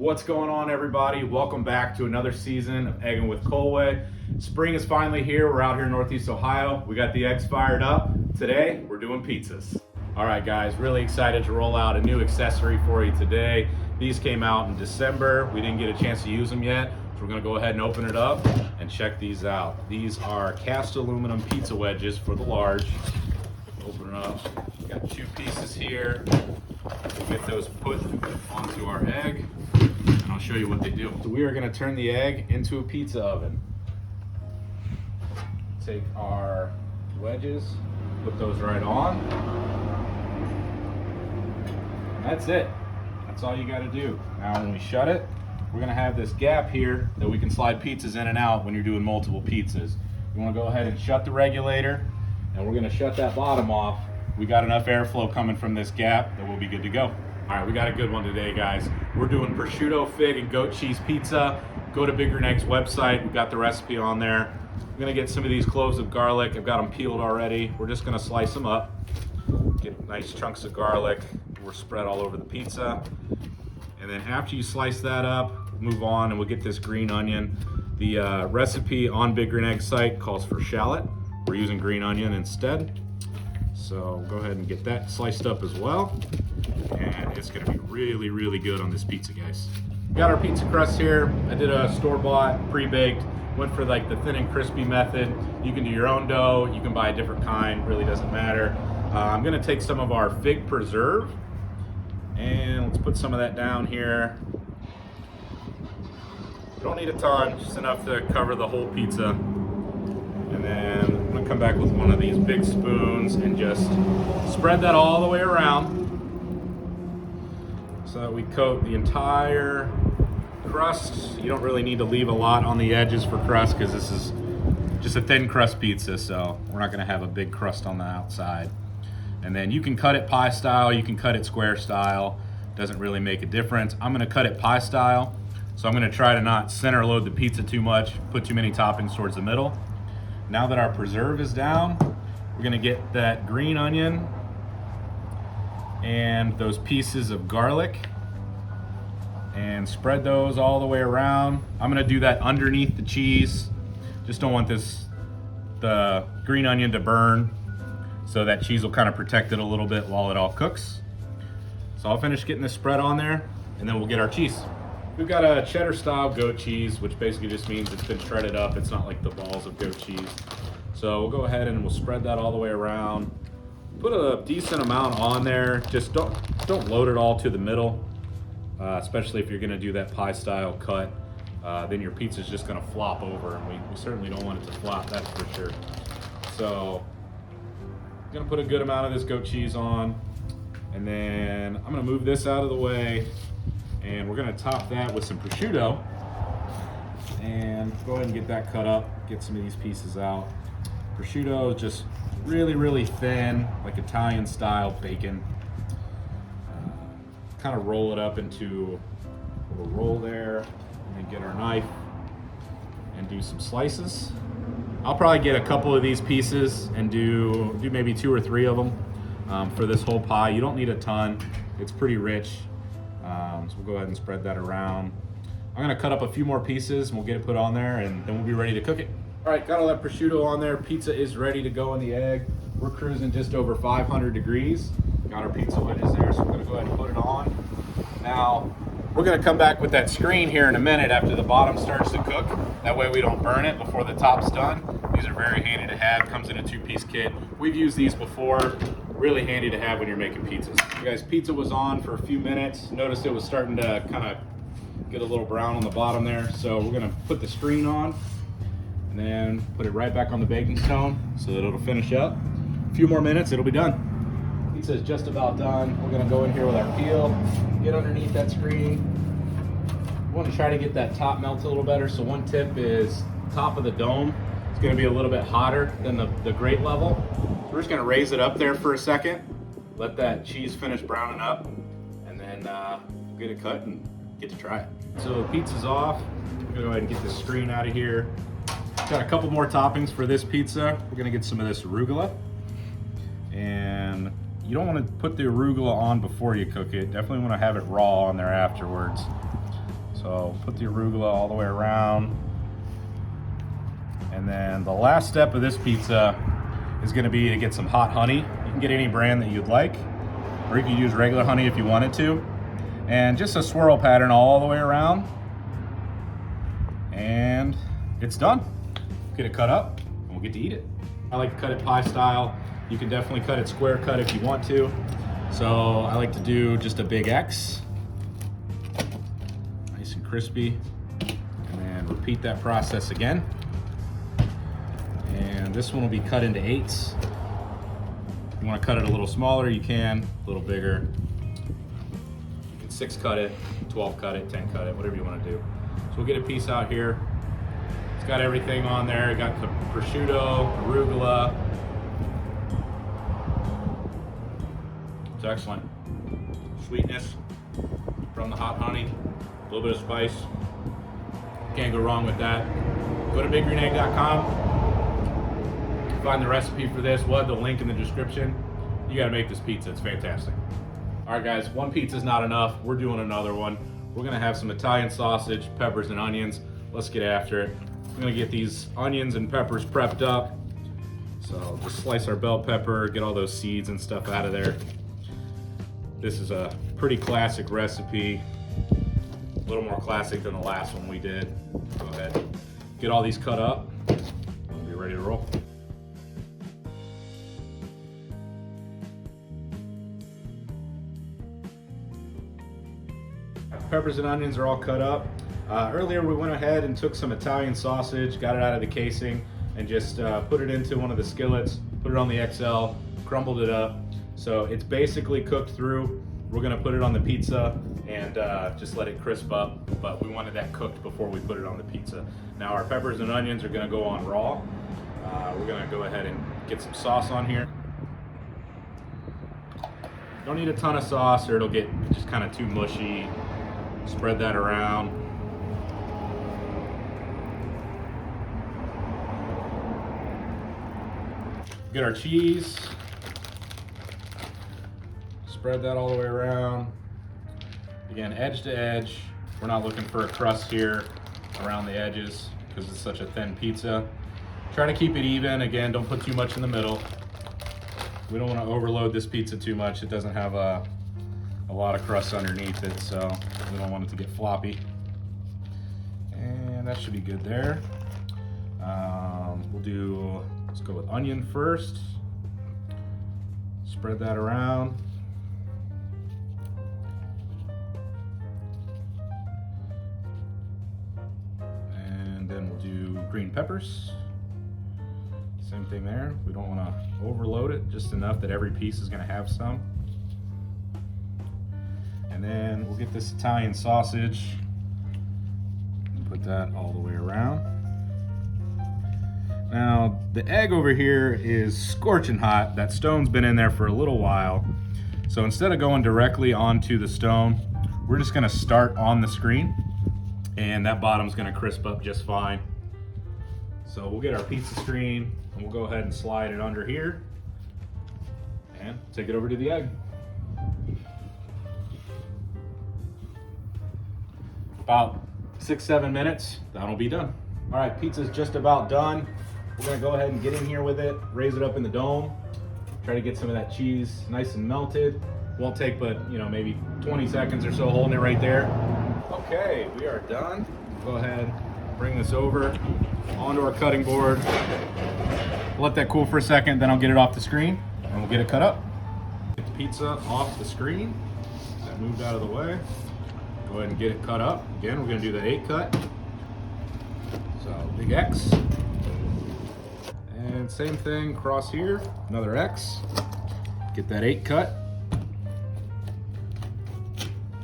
What's going on, everybody? Welcome back to another season of Eggin with Coalway. Spring is finally here. We're out here in Northeast Ohio. We got the eggs fired up. Today, we're doing pizzas. All right, guys, really excited to roll out a new accessory for you today. These came out in December. We didn't get a chance to use them yet, so we're gonna go ahead and open it up and check these out. These are cast aluminum pizza wedges for the large. Open it up. Got two pieces here. We'll get those put onto our egg, and I'll show you what they do. So we are gonna turn the egg into a pizza oven. Take our wedges, put those right on. That's it. That's all you gotta do. Now when we shut it, we're gonna have this gap here that we can slide pizzas in and out when you're doing multiple pizzas. You wanna go ahead and shut the regulator, and we're gonna shut that bottom off. We got enough airflow coming from this gap that we'll be good to go. All right, we got a good one today, guys. We're doing prosciutto, fig, and goat cheese pizza. Go to Big Green Egg's website. We've got the recipe on there. I'm gonna get some of these cloves of garlic. I've got them peeled already. We're just gonna slice them up. Get nice chunks of garlic. We're spread all over the pizza. And then after you slice that up, move on and we'll get this green onion. The recipe on Big Green Egg's site calls for shallot. We're using green onion instead. So go ahead and get that sliced up as well. And it's gonna be really, really good on this pizza, guys. We got our pizza crust here. I did a store-bought, pre-baked. Went for like the thin and crispy method. You can do your own dough. You can buy a different kind, really doesn't matter. I'm gonna take some of our fig preserve and let's put some of that down here. Don't need a ton, just enough to cover the whole pizza. And then I'm gonna come back with one of these big spoons and just spread that all the way around so that we coat the entire crust. You don't really need to leave a lot on the edges for crust because this is just a thin crust pizza, so we're not gonna have a big crust on the outside. And then you can cut it pie style, you can cut it square style. Doesn't really make a difference. I'm gonna cut it pie style, so I'm gonna try to not center load the pizza too much, put too many toppings towards the middle. Now that our preserve is down, we're gonna get that green onion and those pieces of garlic and spread those all the way around. I'm gonna do that underneath the cheese. Just don't want the green onion to burn, so that cheese will kind of protect it a little bit while it all cooks. So I'll finish getting this spread on there and then we'll get our cheese. We've got a cheddar style goat cheese, which basically just means it's been shredded up. It's not like the balls of goat cheese. So we'll go ahead and we'll spread that all the way around. Put a decent amount on there. Just don't load it all to the middle, especially if you're gonna do that pie style cut. Then your pizza's just gonna flop over, and we certainly don't want it to flop, that's for sure. So I'm gonna put a good amount of this goat cheese on, and then I'm gonna move this out of the way, and we're gonna top that with some prosciutto, and go ahead and get that cut up, get some of these pieces out. Prosciutto is just really, really thin, like Italian style bacon. Kind of roll it up into a little roll there, and then get our knife and do some slices. I'll probably get a couple of these pieces and do maybe 2 or 3 of them for this whole pie. You don't need a ton, it's pretty rich. So we'll go ahead and spread that around. I'm gonna cut up a few more pieces and we'll get it put on there and then we'll be ready to cook it. All right, got all that prosciutto on there. Pizza is ready to go in the egg. We're cruising just over 500 degrees. Got our pizza wedges there, so we're gonna go ahead and put it on. Now, we're gonna come back with that screen here in a minute after the bottom starts to cook. That way we don't burn it before the top's done. These are very handy to have, comes in a 2-piece kit. We've used these before, really handy to have when you're making pizzas. You guys, pizza was on for a few minutes. Noticed it was starting to kind of get a little brown on the bottom there. So we're gonna put the screen on and then put it right back on the baking stone so that it'll finish up. A few more minutes, it'll be done. Pizza is just about done. We're gonna go in here with our peel, get underneath that screen. We want to try to get that top melt a little better. So one tip is top of the dome. It's gonna be a little bit hotter than the grate level. So we're just gonna raise it up there for a second, let that cheese finish browning up, and then get it cut and get to try it. So the pizza's off. We're gonna go ahead and get this screen out of here. Got a couple more toppings for this pizza. We're gonna get some of this arugula. And you don't want to put the arugula on before you cook it. Definitely want to have it raw on there afterwards. So put the arugula all the way around. And then the last step of this pizza is gonna be to get some hot honey. You can get any brand that you'd like, or you can use regular honey if you wanted to. And just a swirl pattern all the way around. And it's done. Get it cut up and we'll get to eat it. I like to cut it pie style. You can definitely cut it square cut if you want to. So I like to do just a big X. Nice and crispy. And then repeat that process again. And this one will be cut into 8s. If you want to cut it a little smaller, you can. A little bigger. You can 6 cut it, 12 cut it, 10 cut it, whatever you want to do. So we'll get a piece out here. It's got everything on there. It got the prosciutto, arugula. It's excellent. Sweetness from the hot honey, a little bit of spice. Can't go wrong with that. Go to biggreenegg.com. Find the recipe for this. We'll have the link in the description. You gotta make this pizza, it's fantastic. All right guys, one pizza's not enough. We're doing another one. We're gonna have some Italian sausage, peppers and onions. Let's get after it. I'm gonna get these onions and peppers prepped up. So just slice our bell pepper, get all those seeds and stuff out of there. This is a pretty classic recipe. A little more classic than the last one we did. Go ahead, get all these cut up. We'll be ready to roll. Peppers and onions are all cut up. Earlier we went ahead and took some Italian sausage, got it out of the casing, and just put it into one of the skillets, put it on the XL, crumbled it up. So it's basically cooked through. We're gonna put it on the pizza and just let it crisp up, but we wanted that cooked before we put it on the pizza. Now our peppers and onions are gonna go on raw. We're gonna go ahead and get some sauce on here. Don't need a ton of sauce or it'll get just kind of too mushy. Spread that around. Get our cheese. Spread that all the way around. Again, edge to edge. We're not looking for a crust here around the edges because it's such a thin pizza. Try to keep it even. Again, don't put too much in the middle. We don't want to overload this pizza too much. It doesn't have a lot of crust underneath it, so we don't want it to get floppy. And that should be good there. Let's go with onion first. Spread that around. And then we'll do green peppers. Same thing there. We don't want to overload it, just enough that every piece is going to have some. And then we'll get this Italian sausage and put that all the way around. Now, the egg over here is scorching hot. That stone's been in there for a little while. So instead of going directly onto the stone, we're just gonna start on the screen and that bottom's gonna crisp up just fine. So we'll get our pizza screen and we'll go ahead and slide it under here and take it over to the egg. About 6-7 minutes, that'll be done. All right, pizza's just about done. We're gonna go ahead and get in here with it, raise it up in the dome, try to get some of that cheese nice and melted. Won't take but, maybe 20 seconds or so holding it right there. Okay, we are done. Go ahead, bring this over onto our cutting board. Let that cool for a second, then I'll get it off the screen and we'll get it cut up. Get the pizza off the screen. That moved out of the way. Go ahead and get it cut up. Again, we're gonna do the 8 cut. So big X. And same thing across here, another X. Get that 8 cut.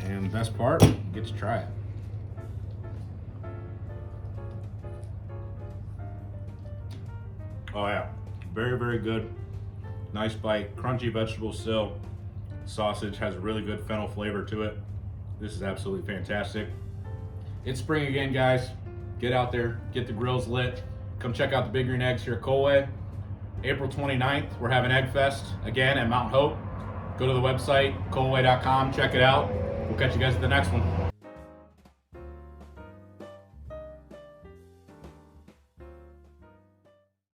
And the best part, you get to try it. Oh yeah, very, very good. Nice bite, crunchy vegetables still. Sausage has a really good fennel flavor to it. This is absolutely fantastic. It's spring again, guys. Get out there, get the grills lit. Come check out the Big Green Eggs here at Coalway. April 29th, we're having Egg Fest again at Mount Hope. Go to the website, coalway.com, check it out. We'll catch you guys at the next one.